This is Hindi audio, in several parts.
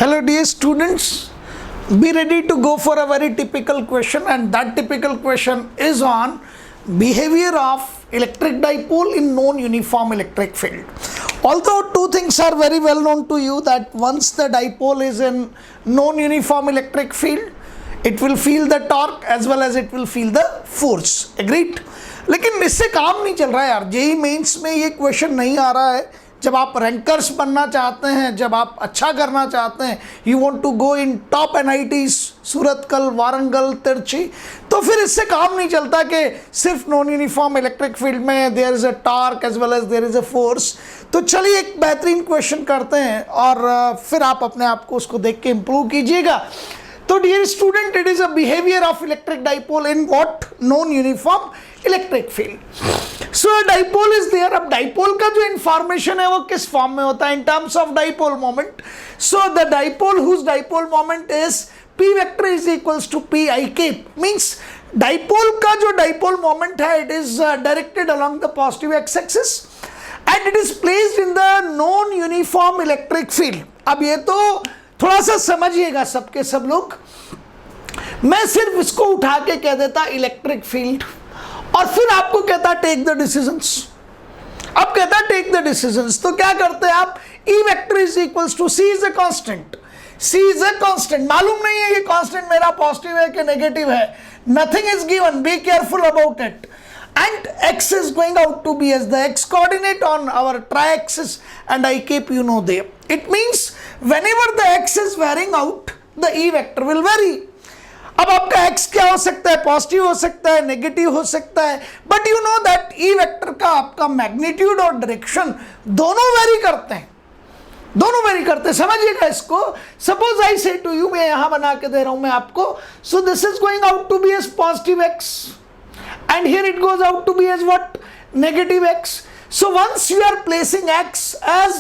Hello dear students, be ready to go for a very typical question, and that typical question is on behavior of electric dipole in non-uniform electric field. Although two things are very well known to you, that once the dipole is in non-uniform electric field, it will feel the torque as well as it will feel the force. Agreed? लेकिन इससे काम नहीं चल रहा है यार, जेई मेंस में ये क्वेश्चन नहीं आ रहा है. जब आप रैंकर्स बनना चाहते हैं, जब आप अच्छा करना चाहते हैं, you want to go in top NITs Surathkal, Warangal, Trichy, तो फिर इससे काम नहीं चलता कि सिर्फ नॉन यूनिफॉर्म इलेक्ट्रिक फील्ड में there is a torque as well as there is a force. तो चलिए एक बेहतरीन क्वेश्चन करते हैं और फिर आप अपने आप को उसको देख के इम्प्रूव कीजिएगा. तो dear student, it is a behaviour of electric dipole in what? Non uniform electric field. So dipole is there. अब डाइपोल का जो इंफॉर्मेशन है वो किस फॉर्म में होता है? In terms of dipole moment. So the dipole whose dipole moment is p vector is equals to p I k. Means dipole का जो डाइपोल मोमेंट है, it is directed along the positive x axis and it is placed in the non uniform electric field. अब ये तो थोड़ा सा समझिएगा सबके सब लोग. मैं सिर्फ इसको उठा के कह देता इलेक्ट्रिक फील्ड और फिर आपको कहता टेक द डिसीजंस. अब कहता टेक द डिसीजंस, तो क्या करते हैं आप? E vector is equals to C is a constant. C is a constant. मालूम नहीं है ये कांस्टेंट मेरा पॉजिटिव है कि नेगेटिव है. Nothing is given, be careful about it. And x is going out to be as the x coordinate on our tri-axis, and I keep there. It means whenever the x is varying out, the e vector will vary. अब आपका x क्या हो सकता है? पॉजिटिव हो सकता है, नेगेटिव हो सकता है, but you know that E vector का आपका मैग्नीट्यूड और डायरेक्शन दोनों वेरी करते हैं. दोनों वेरी करते हैं, समझिएगा इसको. सपोज आई से टू यू, मैं यहां बना के दे रहा हूं मैं आपको. So this is going out to be as positive x, and here it goes out to be as what? Negative x. So once you are placing x as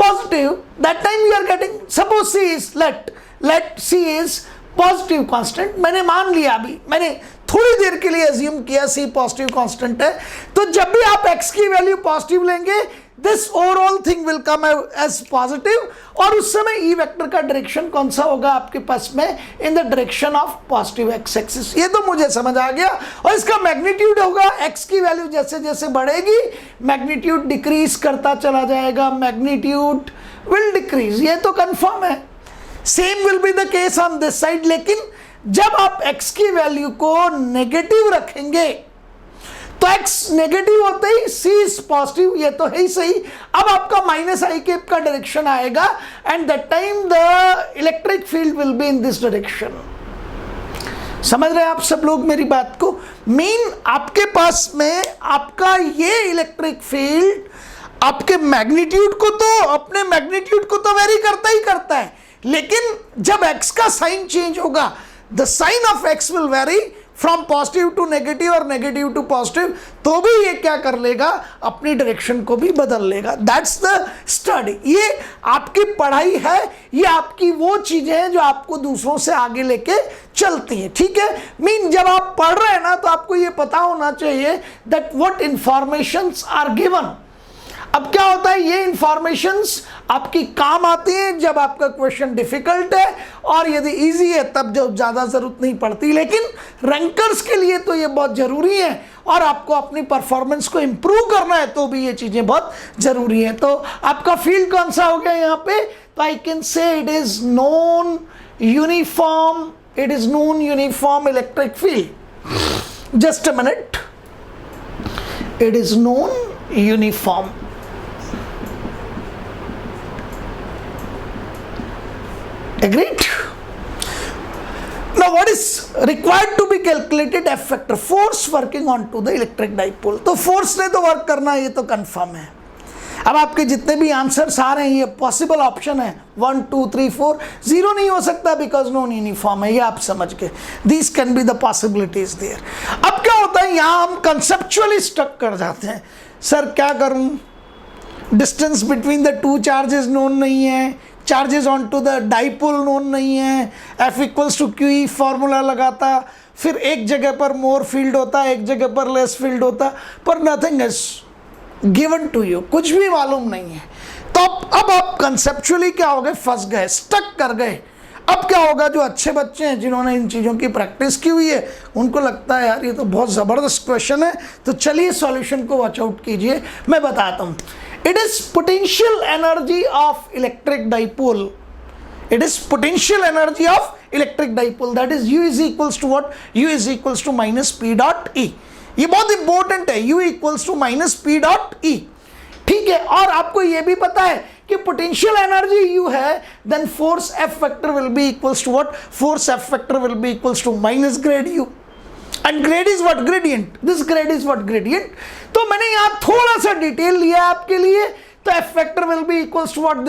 positive, that time you are getting, suppose c is let c is positive constant. मैंने मान लिया, अभी मैंने थोड़ी देर के लिए assume किया c पॉजिटिव कांस्टेंट है. तो जब भी आप x की वैल्यू पॉजिटिव लेंगे, this overall thing will come as positive, और उस समय ई वेक्टर का डायरेक्शन कौन सा होगा आपके पास में? In the direction of positive x axis. ये तो मुझे समझ आ गया. और इसका मैग्नीट्यूड होगा, x की वैल्यू जैसे जैसे बढ़ेगी मैग्नीट्यूड डिक्रीज करता चला जाएगा. मैग्नीट्यूड विल डिक्रीज, ये तो कंफर्म है. Same will be the case on this side. लेकिन जब आप x की वैल्यू को नेगेटिव रखेंगे तो x नेगेटिव होते ही c इज पॉजिटिव, ये तो है ही सही. अब आपका माइनस आई केप का डायरेक्शन आएगा and that time the electric field will be in this direction. समझ रहे हैं आप सब लोग मेरी बात को? मीन आपके पास में आपका ये इलेक्ट्रिक फील्ड आपके मैग्नीट्यूड को तो, अपने मैग्नीट्यूड को तो वेरी करता ही करता है, लेकिन जब x का साइन चेंज होगा, the sign of x will vary from positive to negative और नेगेटिव टू पॉजिटिव, तो भी ये क्या कर लेगा? अपनी डायरेक्शन को भी बदल लेगा. That's the study. ये आपकी पढ़ाई है, ये आपकी वो चीजें हैं जो आपको दूसरों से आगे लेके चलती हैं. ठीक है? मीन जब आप पढ़ रहे हैं ना, तो आपको ये पता होना चाहिए that what informations are given. अब क्या होता है, ये इंफॉर्मेशंस आपकी काम आती हैं जब आपका क्वेश्चन डिफिकल्ट है, और यदि इजी है तब जब ज़्यादा ज़रूरत नहीं पड़ती. लेकिन रैंकर्स के लिए तो ये बहुत ज़रूरी है, और आपको अपनी परफॉर्मेंस को इम्प्रूव करना है तो भी ये चीज़ें बहुत ज़रूरी हैं. तो आपका फील्ड कौन सा हो गया यहाँ पे? तो I can say it is non uniform. It is non uniform electric field. Just a minute. It is non uniform. Agreed? Now what is required to be calculated? F factor, force working onto the electric dipole. तो फोर्स ने तो वर्क करना, ये तो कंफर्म है. अब आपके जितने भी आंसर्स आ रहे हैं, ये पॉसिबल ऑप्शन है 1 2 3 4. जीरो नहीं हो सकता बिकॉज नॉन यूनिफॉर्म है, ये आप समझ के. This can be the possibilities there. अब क्या होता है, यहाँ हम कंसेप्चुअली स्टक कर जाते हैं. सर क्या करूँ? Distance between the two charges known नहीं है, charges on to the dipole known नहीं है, F equals to q E formula लगाता, फिर एक जगह पर मोर फील्ड होता है, एक जगह पर लेस फील्ड होता, पर nothing is given to you, कुछ भी मालूम नहीं है, तो अब आप कंसेप्चुअली क्या हो गए, फंस गए, स्टक कर गए। अब क्या होगा, जो अच्छे बच्चे हैं जिन्होंने इन चीज़ों की प्रैक्टिस की हुई है, उनको लगता है यार ये तो बहुत ज़बरदस्त क्वेश्चन है, तो चलिए सॉल्यूशन को वॉच आउट कीजिए, मैं बताता हूँ। It is potential energy of electric dipole, it is potential energy of electric dipole, that is U is equals to what, U is equals to minus P dot E। ये बहुत इंपॉर्टेंट है, U equals to minus P dot E, ठीक है। और आपको ये भी पता है कि पोटेंशियल एनर्जी U है, then force F vector will be equals to what, force F vector will be equals to minus grad U, and grad is what, gradient, this grad is what, gradient. तो मैंने यहाँ थोड़ा सा डिटेल लिया है आपके लिए, तो F vector will be equals to what,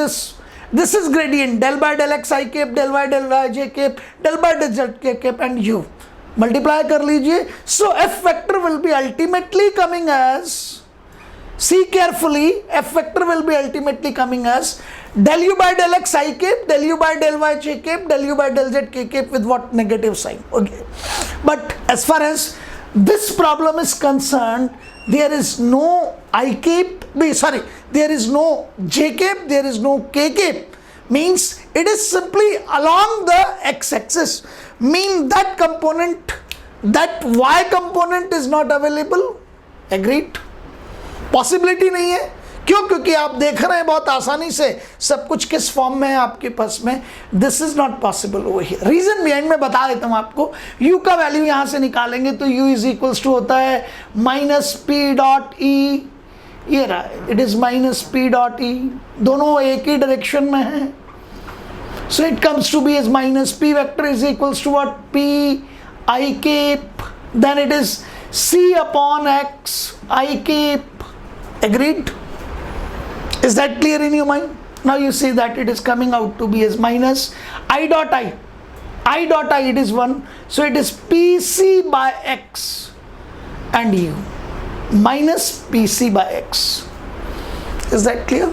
this is gradient, del by del x I cap, del by del y j cap, del by del z k cap, and U multiply कर लीजिए। So F vector will be ultimately coming as, see carefully, F vector will be ultimately coming as del U by del x I cap, del U by del y j cap, del U by del z k cap with what, negative sign, okay। But as far as this problem is concerned, there is no I cap, sorry, there is no j cap, there is no k cap, means it is simply along the x axis, mean that component, that y component is not available, agreed, possibility नहीं है। क्यों? क्योंकि आप देख रहे हैं बहुत आसानी से सब कुछ किस फॉर्म में है आपके पास में, this is not possible over here. Reason behind मैं बता देता हूं आपको, u का वैल्यू यहां से निकालेंगे तो u इज इक्वल्स टू होता है माइनस पी डॉट ई, ये रहा, it is minus P dot E, दोनों एक ही डायरेक्शन में है, so it comes to be as minus P vector is equals to what, P I cap, then it is c upon x I cap, agreed? Is that clear in your mind? Now you see that it is coming out to be as minus I dot I, I dot I, it is 1, so it is PC by X and U minus PC by X. Is that clear?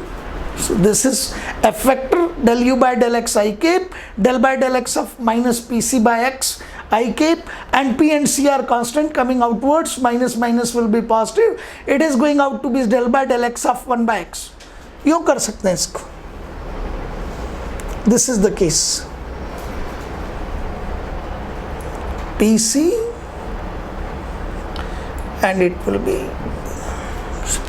So this is F vector del U by del X I cap, del by del X of minus PC by X I cap, and P and C are constant coming outwards, minus minus will be positive, it is going out to be del by del X of 1 by X। यूं कर सकते हैं इसको, this is the case, PC and it will be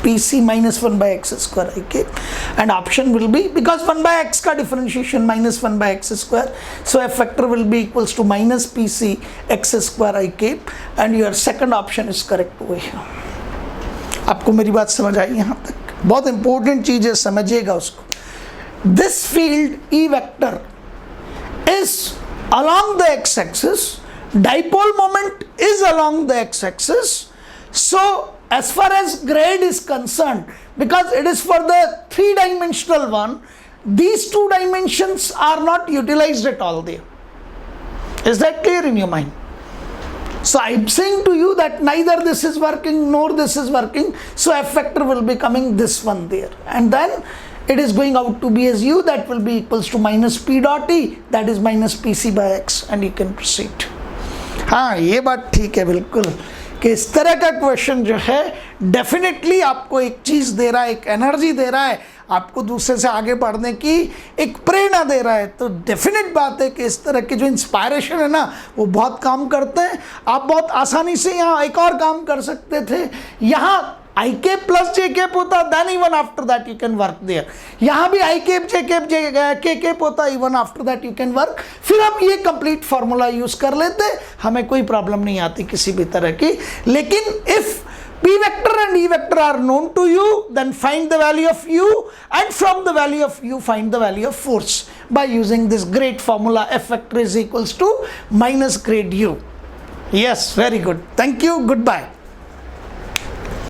PC minus 1 by x square I cap, and option will be, because 1 by x का differentiation minus 1 by x square, so F vector will be equals to minus PC x square I cap, and your second option is correct over here। आपको मेरी बात समझ आई यहाँ तक? बहुत इंपॉर्टेंट चीज है, समझिएगा उसको। This field E vector is along the x axis, dipole moment is along the x axis, so as far as grade is concerned, because it is for the three-dimensional one, these two dimensions are not utilized at all there. Is that clear in your mind? So I'm saying to you that neither this is working nor this is working, so F vector will be coming this one there, and then it is going out to be as U, that will be equals to minus P dot E, that is minus PC by X, and you can proceed। हाँ, ये बात ठीक है बिल्कुल, कि इस तरह का क्वेश्चन जो है डेफिनेटली आपको एक चीज दे रहा है, एक एनर्जी दे रहा है, आपको दूसरे से आगे बढ़ने की एक प्रेरणा दे रहा है। तो डेफिनेट बात है कि इस तरह के जो इंस्पायरेशन है ना, वो बहुत काम करते हैं। आप बहुत आसानी से यहाँ एक और काम कर सकते थे, यहाँ I cap plus J cap होता, then even after that you can work there। यहाँ भी I cap J cap K cap होता, even after that you can work। फिर हम ये complete formula use कर लेते, हमें कोई प्रॉब्लम नहीं आती किसी भी तरह की। लेकिन if P vector and E vector are known to you, then find the value of U, and from the value of U find the value of force by using this great formula, F vector is equals to minus grade U। Yes, very good. Thank you. Goodbye।